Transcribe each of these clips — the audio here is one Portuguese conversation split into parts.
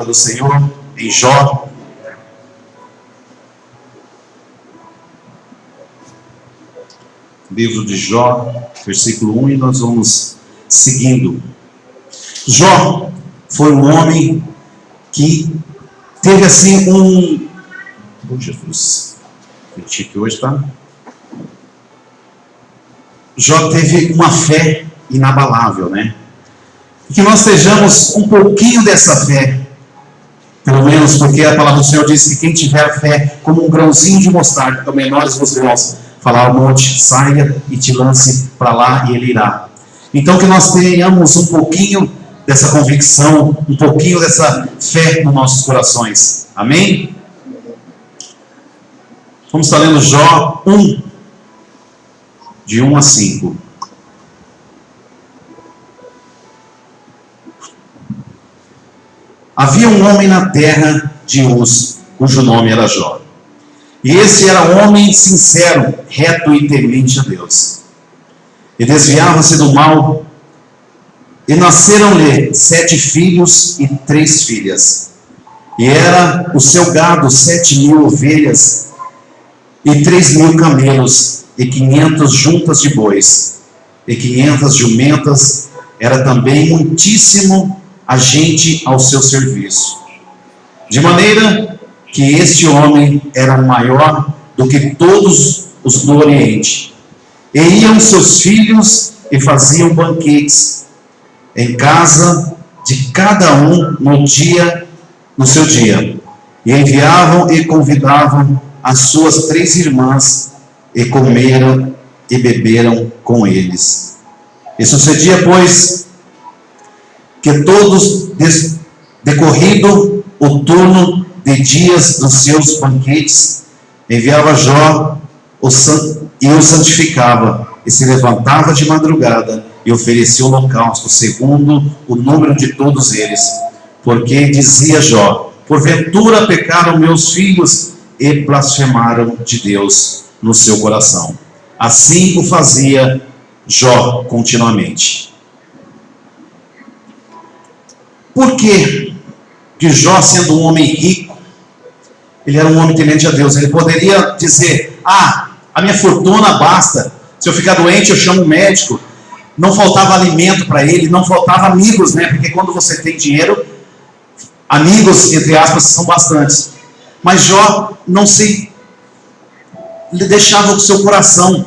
do Senhor em Jó. Livro de Jó, versículo 1, e nós vamos seguindo. Jó foi um homem que teve assim Oh, Jesus, que hoje tá. Jó teve uma fé inabalável, né? E que nós estejamos um pouquinho dessa fé, pelo menos porque a palavra do Senhor diz que quem tiver fé como um grãozinho de mostarda, que é o menor dos grãos, falar ao monte, saia e te lance para lá e ele irá. Então que nós tenhamos um pouquinho dessa convicção, um pouquinho dessa fé nos nossos corações. Amém? Vamos estar lendo Jó 1, de 1 a 5. Havia um homem na terra de Uz, cujo nome era Jó. E esse era um homem sincero, reto e temente a Deus. E desviava-se do mal. E nasceram-lhe 7 filhos e 3 filhas. E era o seu gado 7.000 ovelhas e 3.000 camelos e 500 juntas de bois e 500 jumentas. Era também muitíssimo a gente ao seu serviço. De maneira que este homem era maior do que todos os do Oriente. E iam seus filhos e faziam banquetes em casa de cada um no seu dia. E enviavam e convidavam as suas 3 irmãs e comeram e beberam com eles. E sucedia, pois, que todos, decorrido o turno de dias dos seus banquetes, enviava Jó e o santificava, e se levantava de madrugada e oferecia holocausto segundo o número de todos eles. Porque dizia Jó: porventura pecaram meus filhos e blasfemaram de Deus no seu coração. Assim o fazia Jó continuamente. Por que Jó, sendo um homem rico, ele era um homem temente a Deus? Ele poderia dizer: a minha fortuna basta, se eu ficar doente eu chamo um médico. Não faltava alimento para ele, não faltava amigos, né? Porque quando você tem dinheiro, amigos, entre aspas, são bastantes. Mas Jó ele deixava o seu coração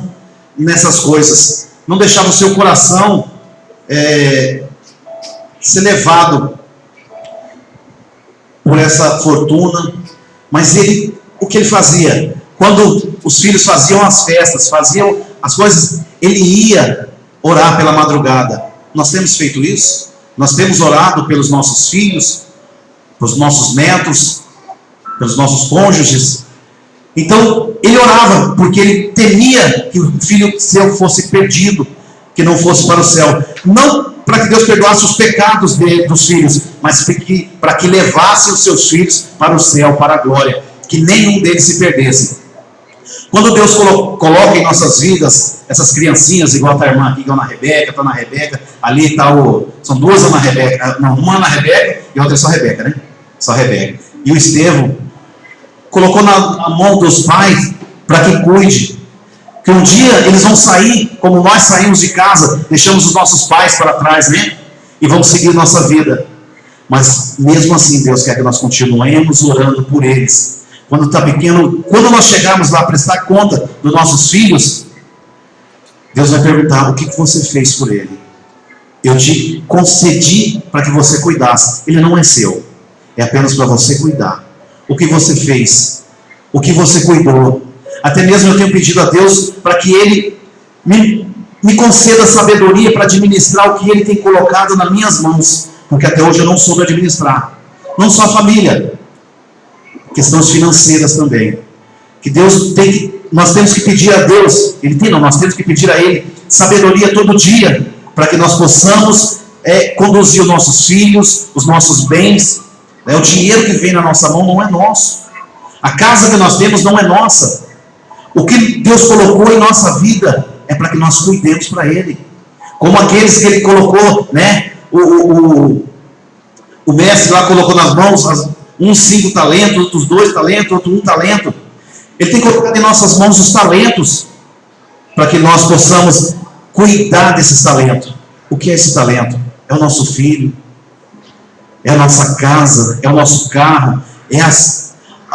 nessas coisas, não deixava o seu coração ser levado por essa fortuna. Mas o que ele fazia? Quando os filhos faziam as festas, faziam as coisas, ele ia orar pela madrugada. Nós temos feito isso? Nós temos orado pelos nossos filhos, pelos nossos netos, pelos nossos cônjuges. Então, ele orava, porque ele temia que o filho seu fosse perdido, que não fosse para o céu. Não para que Deus perdoasse os pecados dos filhos, mas para que levasse os seus filhos para o céu, para a glória, que nenhum deles se perdesse. Quando Deus coloca em nossas vidas essas criancinhas, igual a irmã aqui, igual na Rebeca, está na Rebeca, ali está são 2 Ana Rebeca, não, uma Ana Rebeca e a outra é só Rebeca, né? Só Rebeca. E o Estevão colocou na mão dos pais para que cuide. Que um dia eles vão sair, como nós saímos de casa, deixamos os nossos pais para trás, né? E vamos seguir nossa vida. Mas mesmo assim, Deus quer que nós continuemos orando por eles. Quando está pequeno, quando nós chegarmos lá a prestar conta dos nossos filhos, Deus vai perguntar: o que você fez por ele? Eu te concedi para que você cuidasse. Ele não é seu, é apenas para você cuidar. O que você fez? O que você cuidou? Até mesmo eu tenho pedido a Deus para que Ele me conceda sabedoria para administrar o que Ele tem colocado nas minhas mãos, porque até hoje eu não soube administrar. Não só a família, questões financeiras também. Que nós temos que pedir a Deus, nós temos que pedir a Ele sabedoria todo dia, para que nós possamos conduzir os nossos filhos, os nossos bens. O dinheiro que vem na nossa mão não é nosso. A casa que nós temos não é nossa. O que Deus colocou em nossa vida é para que nós cuidemos para Ele. Como aqueles que Ele colocou, né? O O mestre lá colocou nas mãos, uns 5 talentos, outros 2 talentos, outro 1 talento. Ele tem colocado em nossas mãos os talentos, para que nós possamos cuidar desses talentos. O que é esse talento? É o nosso filho, é a nossa casa, é o nosso carro, é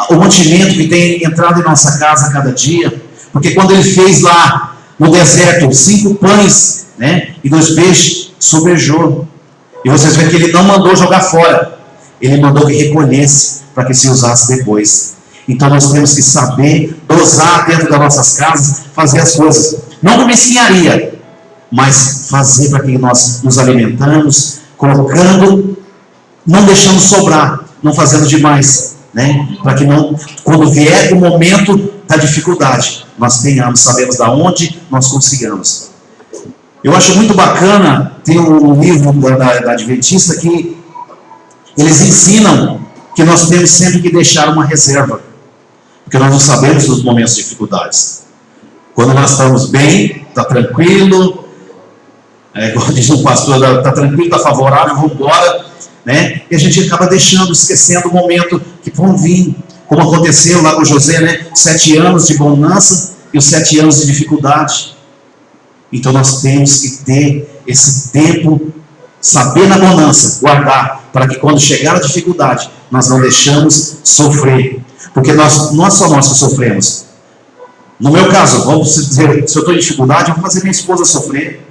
o mantimento que tem entrado em nossa casa a cada dia. Porque quando ele fez lá no deserto 5 pães, né, e 2 peixes, sobejou. E vocês veem que ele não mandou jogar fora, ele mandou que recolhesse para que se usasse depois. Então nós temos que saber dosar dentro das nossas casas, fazer as coisas, não com mesquinharia, mas fazer para que nós nos alimentamos, colocando, não deixando sobrar, não fazendo demais, né? Para que não, quando vier o momento da dificuldade, nós tenhamos, sabemos da onde nós consigamos. Eu acho muito bacana, tem um livro da Adventista que eles ensinam que nós temos sempre que deixar uma reserva, porque nós não sabemos dos momentos de dificuldades. Quando nós estamos bem, está tranquilo, como diz um pastor, está tranquilo, está favorável, vamos embora, né? E a gente acaba deixando, esquecendo o momento que vão vir, como aconteceu lá com José, né? 7 anos de bonança e os 7 anos de dificuldade. Então nós temos que ter esse tempo, saber na bonança, guardar, para que quando chegar a dificuldade, nós não deixamos sofrer. Porque não é só nós que sofremos. No meu caso, vamos dizer, se eu estou em dificuldade, eu vou fazer minha esposa sofrer.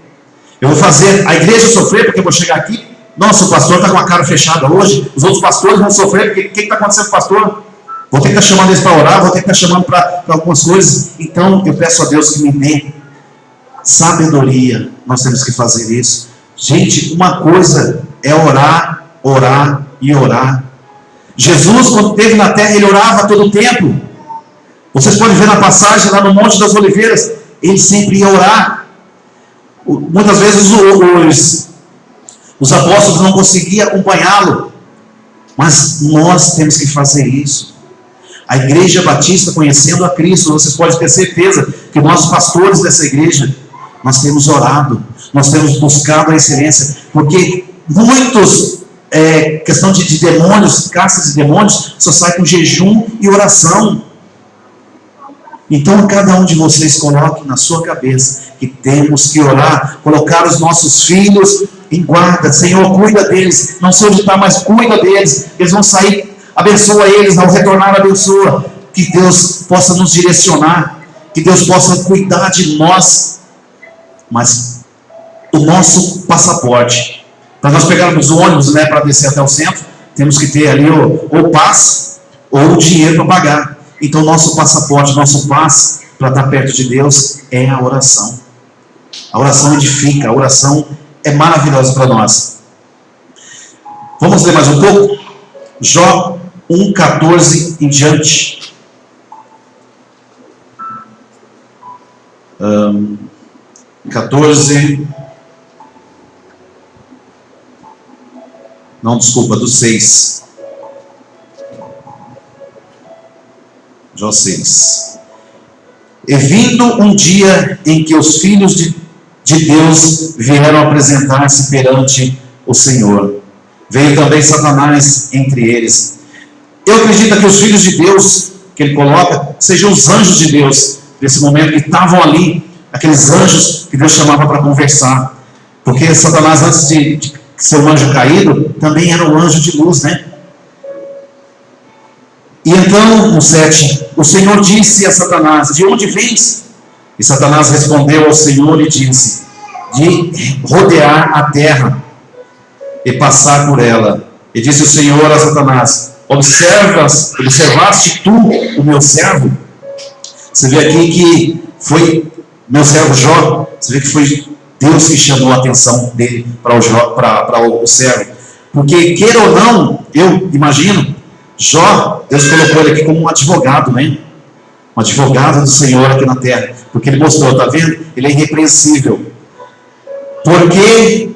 Eu vou fazer a igreja sofrer, porque eu vou chegar aqui, nossa, o pastor está com a cara fechada hoje, os outros pastores vão sofrer, porque o que está acontecendo com o pastor? Vou ter que estar chamando eles para orar, vou ter que estar chamando para algumas coisas. Então, eu peço a Deus que me dê sabedoria. Nós temos que fazer isso. Gente, uma coisa é orar, orar e orar. Jesus, quando esteve na terra, ele orava todo o tempo. Vocês podem ver na passagem lá no Monte das Oliveiras, ele sempre ia orar. Muitas vezes os apóstolos não conseguiam acompanhá-lo, mas nós temos que fazer isso. A Igreja Batista, conhecendo a Cristo, vocês podem ter certeza que nós, pastores dessa igreja, nós temos orado, nós temos buscado a excelência, porque muitos, questão de demônios, castas de demônios, só sai com jejum e oração. Então cada um de vocês coloque na sua cabeça que temos que orar, colocar os nossos filhos em guarda. Senhor, cuida deles, não sei onde está, mas cuida deles, eles vão sair, abençoa eles, ao retornar abençoa, que Deus possa nos direcionar, que Deus possa cuidar de nós, mas o nosso passaporte, para nós pegarmos o ônibus, né, para descer até o centro, temos que ter ali ou passe ou o dinheiro para pagar. Então nosso passaporte, nosso passe para estar perto de Deus é a oração. A oração edifica, a oração é maravilhosa para nós. Vamos ler mais um pouco? Jó 1,14 em diante. 14. Não, desculpa, do 6. Jó 6. E vindo um dia em que os filhos de Deus vieram apresentar-se perante o Senhor, veio também Satanás entre eles. Eu acredito que os filhos de Deus, que ele coloca, sejam os anjos de Deus, nesse momento que estavam ali, aqueles anjos que Deus chamava para conversar. Porque Satanás, antes de ser um anjo caído, também era um anjo de luz, né? E então, no 7, o Senhor disse a Satanás: de onde vens? E Satanás respondeu ao Senhor e disse: de rodear a terra e passar por ela. E disse o Senhor a Satanás: observaste tu o meu servo? Você vê aqui que foi meu servo Jó. Você vê que foi Deus que chamou a atenção dele para o servo. Porque, queira ou não, eu imagino, Jó, Deus colocou ele aqui como um advogado, né? Um advogado do Senhor aqui na terra. Porque ele mostrou, está vendo? Ele é irrepreensível.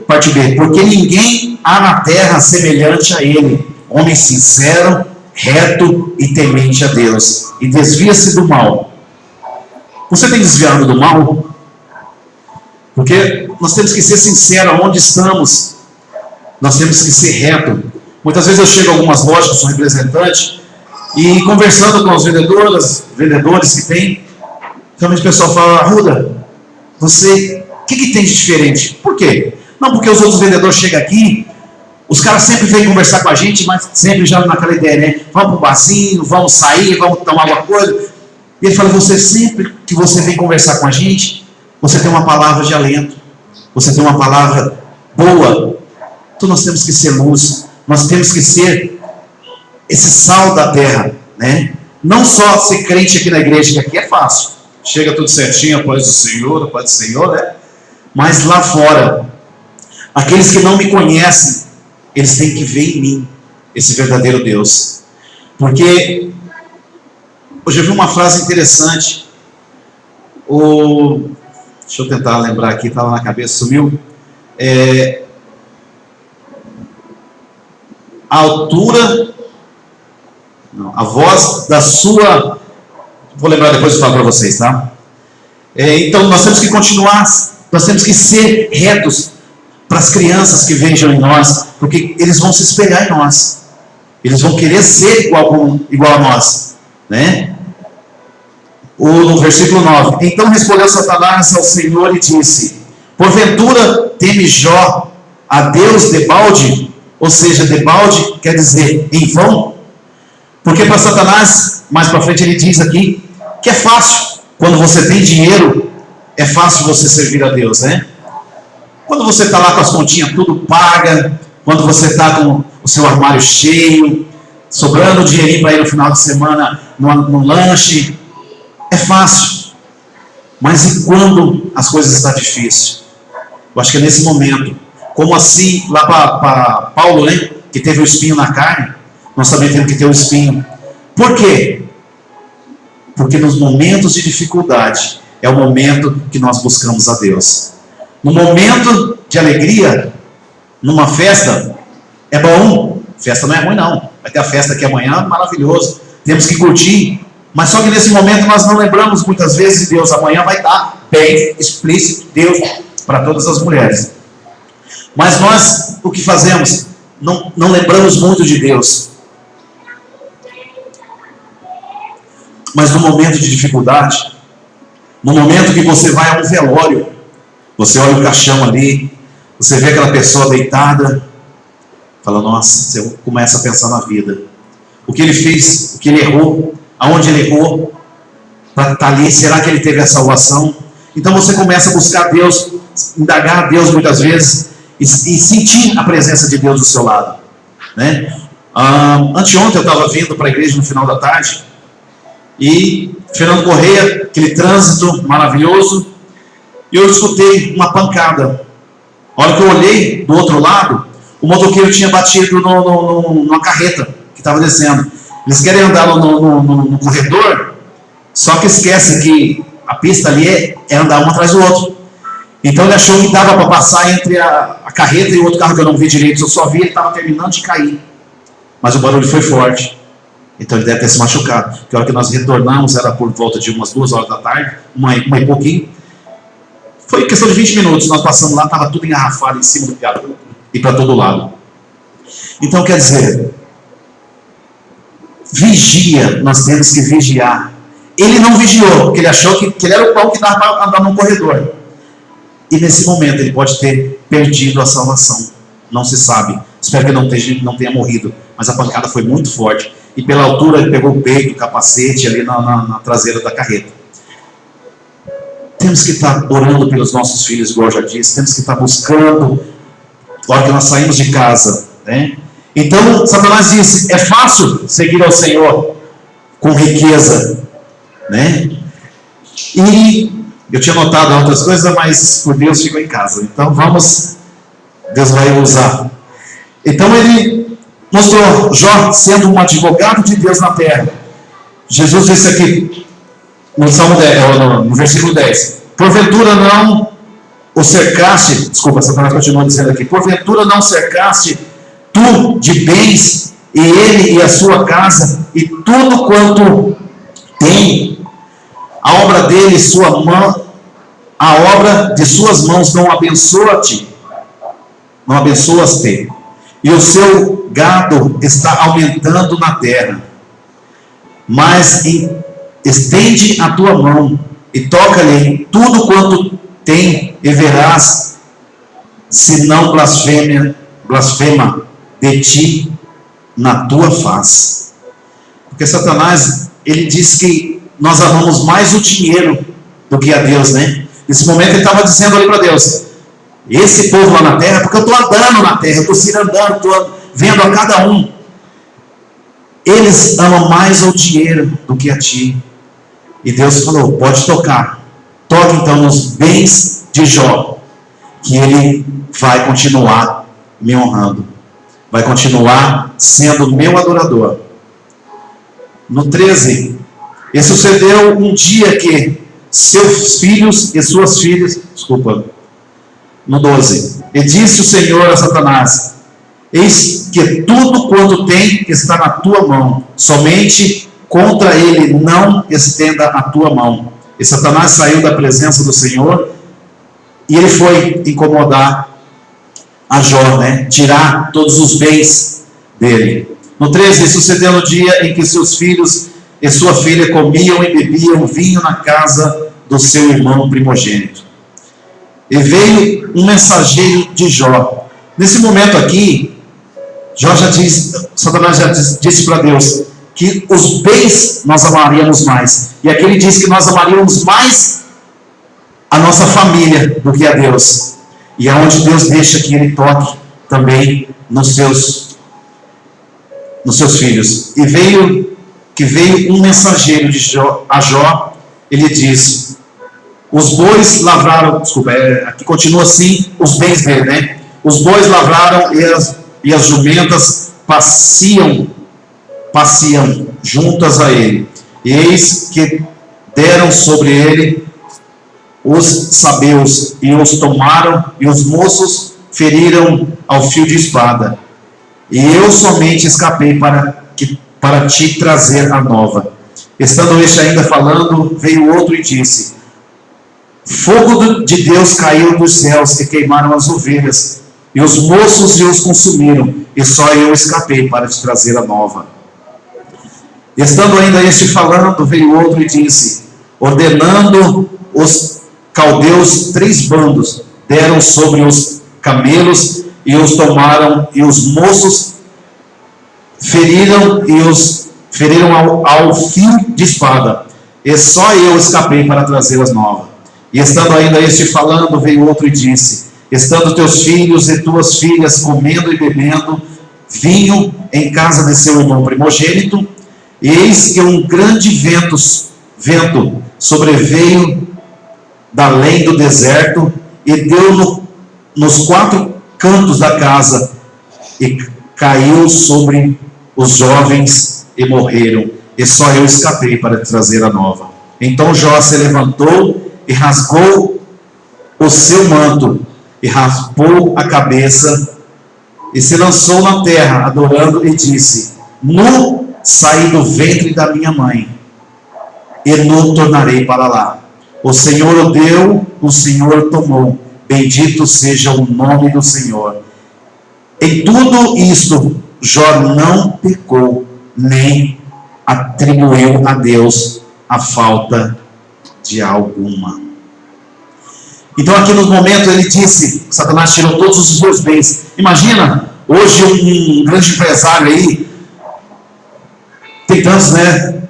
Parte B, porque ninguém há na terra semelhante a ele, homem sincero, reto e temente a Deus, e desvia-se do mal. Você tem desviado do mal? Porque nós temos que ser sinceros onde estamos. Nós temos que ser reto. Muitas vezes eu chego a algumas lojas, que sou representante, e conversando com os vendedores que tem, realmente o pessoal fala: Arruda, você, o que tem de diferente? Por quê? Não, porque os outros vendedores chegam aqui, os caras sempre vêm conversar com a gente, mas sempre já naquela ideia, né? Vamos pro barzinho, vamos sair, vamos tomar alguma coisa. E ele fala: você sempre que você vem conversar com a gente, você tem uma palavra de alento, você tem uma palavra boa. Então nós temos que ser luz, nós temos que ser esse sal da terra, né? Não só ser crente aqui na igreja, que aqui é fácil, chega tudo certinho, a paz do Senhor, né? Mas lá fora, aqueles que não me conhecem, eles têm que ver em mim esse verdadeiro Deus. Porque hoje eu vi uma frase interessante. Deixa eu tentar lembrar aqui, estava na cabeça, sumiu. A altura, não, a voz da sua, vou lembrar depois e falo para vocês, tá? Então nós temos que continuar, nós temos que ser retos para as crianças que vejam em nós, porque eles vão se espelhar em nós, eles vão querer ser igual a nós, né? No versículo 9: então respondeu Satanás ao Senhor e disse: porventura teme Jó a Deus debalde? Ou seja, debalde quer dizer em vão. Porque para Satanás, mais para frente ele diz aqui, que é fácil, quando você tem dinheiro, é fácil você servir a Deus, né? Quando você está lá com as continhas tudo paga, quando você está com o seu armário cheio, sobrando dinheirinho para ir no final de semana no lanche, é fácil. Mas e quando as coisas estão difíceis? Eu acho que é nesse momento. Como assim, lá para Paulo, né, que teve o espinho na carne, nós também temos que ter o espinho. Por quê? Porque nos momentos de dificuldade é o momento que nós buscamos a Deus. No momento de alegria, numa festa, é bom. Festa não é ruim, não. Vai ter a festa aqui amanhã, maravilhoso. Temos que curtir. Mas só que nesse momento nós não lembramos muitas vezes de Deus. Amanhã vai estar bem explícito Deus para todas as mulheres. Mas nós, o que fazemos? Não lembramos muito de Deus. Mas no momento de dificuldade, no momento que você vai a um velório, você olha o caixão ali, você vê aquela pessoa deitada, fala: nossa, você começa a pensar na vida. O que ele fez, o que ele errou, aonde ele errou, para estar ali, será que ele teve a salvação? Então você começa a buscar Deus, indagar a Deus muitas vezes, e sentir a presença de Deus do seu lado, né? Anteontem eu estava vindo para a igreja no final da tarde, e Fernando Correia, aquele trânsito maravilhoso, e eu escutei uma pancada. A hora que eu olhei do outro lado, o motoqueiro tinha batido numa carreta que estava descendo. Eles querem andar no corredor, só que esquece que a pista ali é andar um atrás do outro. Então ele achou que dava para passar entre a carreta e o outro carro que eu não vi direito. Eu só vi, ele estava terminando de cair. Mas o barulho foi forte. Então ele deve ter se machucado. Porque a hora que nós retornamos era por volta de umas 2 horas da tarde, uma e pouquinho. Foi questão de 20 minutos. Nós passamos lá, estava tudo engarrafado em cima do viaduto e para todo lado. Então quer dizer, vigia, nós temos que vigiar. Ele não vigiou, porque ele achou que ele era o pão que dava para andar num corredor. E nesse momento ele pode ter perdido a salvação. Não se sabe. Espero que não tenha morrido. Mas a pancada foi muito forte. E pela altura ele pegou o peito, o capacete ali na traseira da carreta. Temos que estar orando pelos nossos filhos, igual eu já disse. Temos que estar buscando. Na hora que nós saímos de casa, né? Então Satanás disse: é fácil seguir ao Senhor com riqueza, né? E eu tinha notado outras coisas, mas por Deus ficou em casa. Então Deus vai usar. Então ele mostrou Jó sendo um advogado de Deus na terra. Jesus disse aqui no Salmo 10, no versículo 10: porventura não o cercaste, desculpa, Satanás continua dizendo aqui, porventura não cercaste tu de bens, e ele e a sua casa, e tudo quanto tem, a obra dele, sua mão, a obra de suas mãos não abençoa-te, não abençoas-te, e o seu gado está aumentando na terra, mas estende a tua mão e toca-lhe tudo quanto tem, e verás se não blasfema de ti na tua face. Porque Satanás, ele diz que nós amamos mais o dinheiro do que a Deus, né? Nesse momento ele estava dizendo ali para Deus: esse povo lá na terra, porque eu estou andando na terra, eu estou se andando, estou vendo a cada um, eles amam mais o dinheiro do que a ti. E Deus falou: pode tocar, toque então nos bens de Jó, que ele vai continuar me honrando, vai continuar sendo meu adorador. No 13, e sucedeu um dia que seus filhos e suas filhas, no 12, e disse o Senhor a Satanás: eis que tudo quanto tem está na tua mão, somente contra ele não estenda a tua mão. E Satanás saiu da presença do Senhor e ele foi incomodar a Jó, né? Tirar todos os bens dele. No 13, sucedeu no dia em que seus filhos e sua filha comiam e bebiam vinho na casa do seu irmão primogênito. E veio um mensageiro de Jó. Nesse momento aqui, Satanás já disse para Deus que os bens nós amaríamos mais. E aqui ele diz que nós amaríamos mais a nossa família do que a Deus. E é onde Deus deixa que ele toque também nos seus filhos. E veio um mensageiro de Jó, a Jó, ele diz: os bois lavraram, aqui continua assim, os bens dele, né? Os bois lavraram e as jumentas passeam juntas a ele. E eis que deram sobre ele os sabeus e os tomaram, e os moços feriram ao fio de espada. E eu somente escapei para te trazer a nova. Estando este ainda falando, veio outro e disse: fogo de Deus caiu dos céus e queimaram as ovelhas, e os moços os consumiram, e só eu escapei para te trazer a nova. Estando ainda este falando, veio outro e disse: ordenando os caldeus 3 bandos, deram sobre os camelos e os tomaram, e os moços feriram ao fio de espada, e só eu escapei para trazer as novas. E estando ainda este falando, veio outro e disse: estando teus filhos e tuas filhas comendo e bebendo vinho em casa de seu irmão primogênito, eis que um grande vento sobreveio da além do deserto e deu nos 4 cantos da casa e caiu sobre os jovens e morreram, e só eu escapei para trazer a nova. Então Jó se levantou e rasgou o seu manto e raspou a cabeça e se lançou na terra adorando e disse: nu saí do ventre da minha mãe e nu tornarei para lá. O Senhor o deu, o Senhor o tomou, bendito seja o nome do Senhor. Em tudo isto Jó não pecou, nem atribuiu a Deus a falta de alguma. Então aqui no momento ele disse: Satanás tirou todos os seus bens. Imagina, hoje um grande empresário aí, tem tantos, né?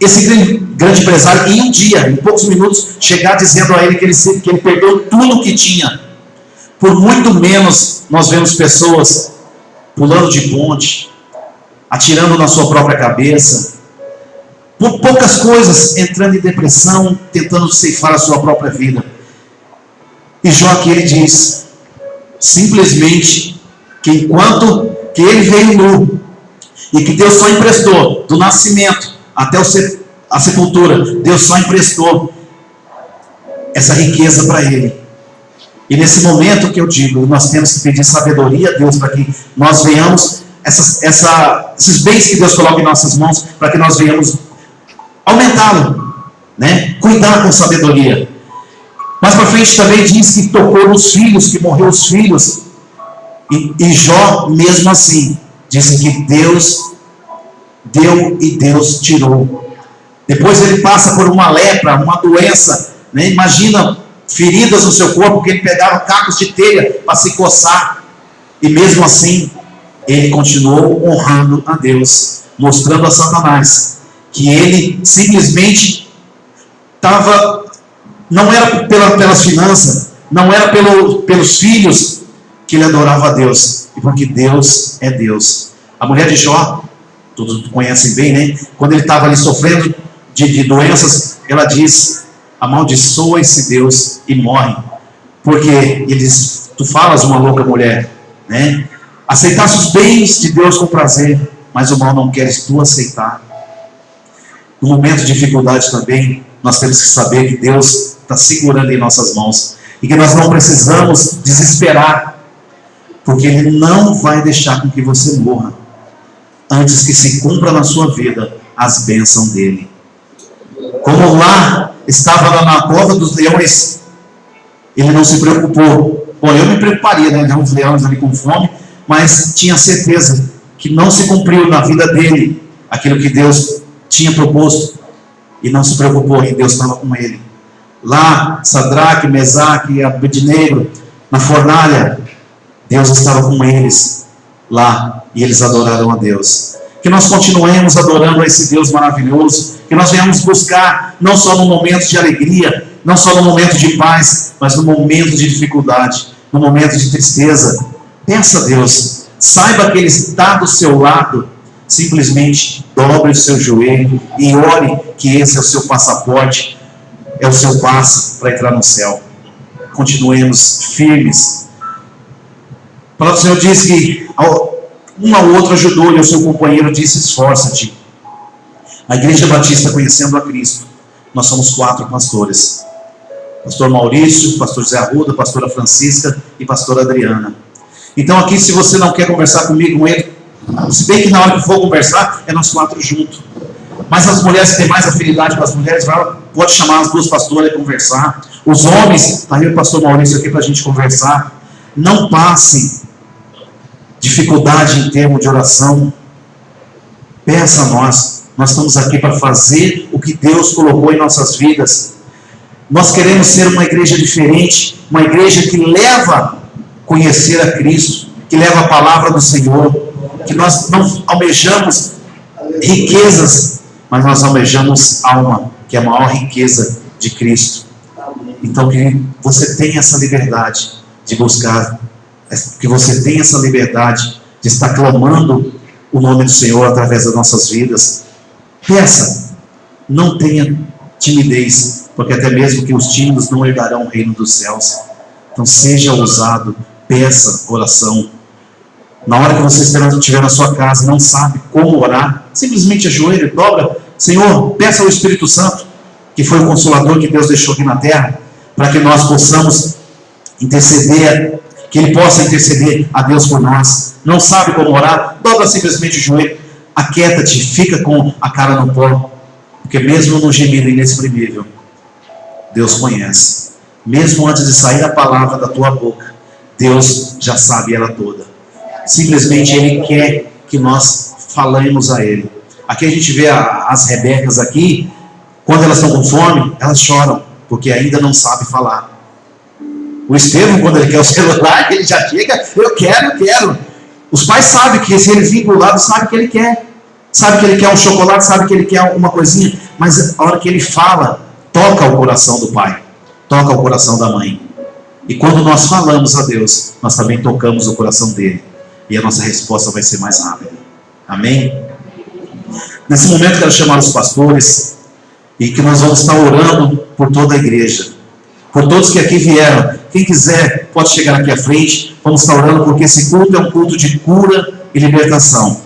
Esse grande empresário, em um dia, em poucos minutos, chegar dizendo a ele que ele perdeu tudo que tinha. Por muito menos nós vemos pessoas pulando de ponte, atirando na sua própria cabeça, por poucas coisas entrando em depressão, tentando ceifar a sua própria vida. E Jó aqui ele diz simplesmente que enquanto que ele veio nu e que Deus só emprestou do nascimento até a sepultura, Deus só emprestou essa riqueza para ele. E nesse momento que eu digo, nós temos que pedir sabedoria a Deus para que nós venhamos esses bens que Deus coloca em nossas mãos, para que nós venhamos aumentá-lo, né? Cuidar com sabedoria. Mais para frente também diz que tocou nos filhos, que morreu os filhos. E Jó, mesmo assim, disse que Deus deu e Deus tirou. Depois ele passa por uma lepra, uma doença, né? Imagina feridas no seu corpo, que ele pegava cacos de telha para se coçar. E mesmo assim, ele continuou honrando a Deus, mostrando a Satanás que ele simplesmente estava, não era pelas finanças, não era pelos filhos que ele adorava a Deus, e porque Deus é Deus. A mulher de Jó, todos conhecem bem, né? Quando ele estava ali sofrendo de doenças, ela diz: amaldiçoa esse Deus e morre. Porque ele diz: tu falas, uma louca mulher, né? Aceitaste os bens de Deus com prazer, mas o mal não queres tu aceitar. No momento de dificuldade também, nós temos que saber que Deus está segurando em nossas mãos, e que nós não precisamos desesperar, porque Ele não vai deixar com que você morra antes que se cumpra na sua vida as bênçãos dele. Como lá estava lá na cova dos leões, ele não se preocupou. Bom, eu me preocuparia, né? Os leões ali com fome, mas tinha certeza que não se cumpriu na vida dele aquilo que Deus tinha proposto, e não se preocupou, e Deus estava com ele. Lá, Sadraque, Mesaque e Abednego, na fornalha, Deus estava com eles lá, e eles adoraram a Deus. Que nós continuemos adorando a esse Deus maravilhoso, que nós venhamos buscar, não só no momento de alegria, não só no momento de paz, mas no momento de dificuldade, no momento de tristeza. Peça a Deus, saiba que Ele está do seu lado, simplesmente dobre o seu joelho e ore, que esse é o seu passaporte, é o seu passe para entrar no céu. Continuemos firmes. A palavra do Senhor diz que um ao outro ajudou, e o seu companheiro disse: esforça-te. A Igreja Batista, conhecendo a Cristo, nós somos 4 pastores: pastor Maurício, pastor Zé Arruda, pastora Francisca e pastora Adriana. Então aqui, se você não quer conversar comigo, com ele, se bem que na hora que for conversar, é nós 4 juntos. Mas as mulheres que têm mais afinidade com as mulheres, pode chamar as 2 pastoras e conversar. Os homens, está aí o pastor Maurício aqui para a gente conversar. Não passem dificuldade em termos de oração. Peça a nós. Nós estamos aqui para fazer o que Deus colocou em nossas vidas. Nós queremos ser uma igreja diferente, uma igreja que leva a conhecer a Cristo, que leva a palavra do Senhor, que nós não almejamos riquezas, mas nós almejamos alma, que é a maior riqueza de Cristo. Então, que você tenha essa liberdade de buscar, que você tenha essa liberdade de estar clamando o nome do Senhor através das nossas vidas. Peça, não tenha timidez, porque até mesmo que os tímidos não herdarão o reino dos céus. Então seja ousado, peça oração. Na hora que você estiver na sua casa, não sabe como orar, simplesmente ajoelha e dobra. Senhor, peça ao Espírito Santo, que foi o Consolador que Deus deixou aqui na terra, para que nós possamos interceder, que Ele possa interceder a Deus por nós. Não sabe como orar? Dobra simplesmente o joelho, aquieta-te, fica com a cara no pó, porque mesmo no gemido inexprimível, Deus conhece. Mesmo antes de sair a palavra da tua boca, Deus já sabe ela toda. Simplesmente Ele quer que nós falemos a Ele. Aqui a gente vê as Rebecas aqui, quando elas estão com fome, elas choram, porque ainda não sabe falar. O Estevão, quando ele quer o celular, ele já chega: eu quero. Os pais sabem que se ele vir do lado, sabe que ele quer. Sabe que ele quer um chocolate, sabe que ele quer uma coisinha. Mas a hora que ele fala, toca o coração do pai, toca o coração da mãe. E quando nós falamos a Deus, nós também tocamos o coração dele. E a nossa resposta vai ser mais rápida. Amém? Nesse momento quero chamar os pastores, e que nós vamos estar orando por toda a igreja, por todos que aqui vieram. Quem quiser pode chegar aqui à frente. Vamos estar orando, porque esse culto é um culto de cura e libertação.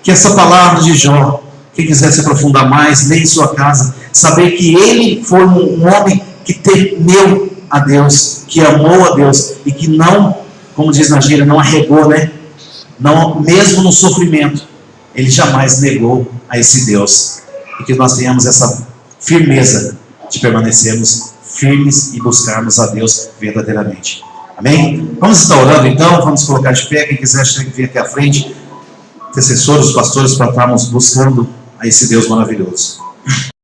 Que essa palavra de Jó, quem quiser se aprofundar mais, leia em sua casa, saber que ele foi um homem que temeu a Deus, que amou a Deus, e que não, como diz na gíria, não arregou, né? Não, mesmo no sofrimento, ele jamais negou a esse Deus. E que nós tenhamos essa firmeza de permanecermos firmes e buscarmos a Deus verdadeiramente. Amém? Vamos estar orando então, vamos colocar de pé. Quem quiser vir aqui à frente, intercessores, pastores, para estarmos buscando a esse Deus maravilhoso.